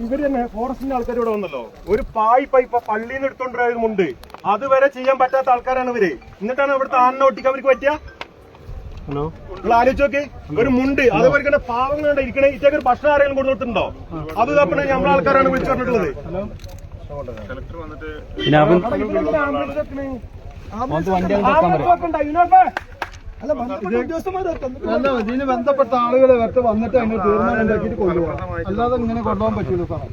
ഇവര് തന്നെ ഫോറസ്റ്റിന്റെ ആൾക്കാർ ഇവിടെ വന്നല്ലോ. ഒരു പായ്പ ഇപ്പൊ പള്ളിയിൽ നിന്ന് എടുത്തോണ്ടിരുന്നുണ്ട്. അതുവരെ ചെയ്യാൻ പറ്റാത്ത ആൾക്കാരാണ് ഇവര്. എന്നിട്ടാണ് ഇവിടുത്തെ ആന ഒട്ടിക്കാൻ അവർക്ക് പറ്റിയ. നിങ്ങൾ ആലോചിച്ച് നോക്കി, ഒരു മുണ്ട് അതേപോലെ പാവങ്ങളുടെ ഇരിക്കണേ. ഇറ്റൊക്കെ ഒരു ഭക്ഷണം ആരെങ്കിലും കൊടുത്തിട്ടുണ്ടോ? അത് തപ്പണേ നമ്മളെ ആൾക്കാരാണ് വിളിച്ചു പറഞ്ഞിട്ടുള്ളത്. ഇതിന് ബന്ധപ്പെട്ട ആളുകളെ വരട്ടെ, വന്നിട്ട് അതിന് തീരുമാനം ഉണ്ടാക്കിയിട്ട് കൊണ്ടുപോകാം. അല്ലാതെ ഇങ്ങനെ കൊണ്ടുപോകാൻ പറ്റൂല സാറേ.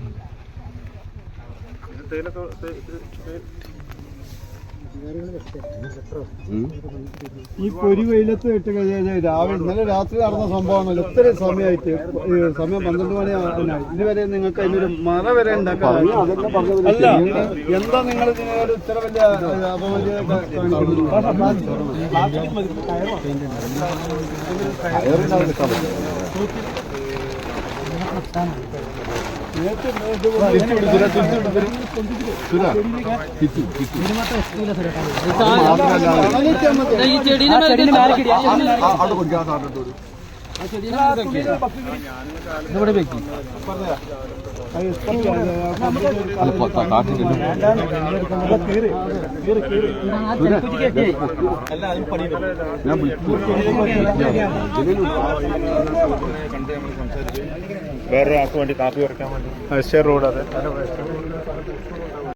ഈ പൊരി വെയിലത്ത് ഇട്ട് കഴിഞ്ഞാൽ രാവിലെ ഇന്നലെ രാത്രി നടന്ന സംഭവമാണല്ലോ. ഇത്രയും സമയമായിട്ട് സമയം 12 മണിയാണ്. ഇതുവരെ നിങ്ങൾക്ക് അതിനൊരു മറ വരെ ഉണ്ടാക്കാൻ അല്ല. എന്താ നിങ്ങൾ ഇതിനോട് ഇത്ര വലിയ വേറൊരാൾക്ക് വേണ്ടി കാപ്പി കുറയ്ക്കാൻ വേണ്ടി റോഡ്. അതെ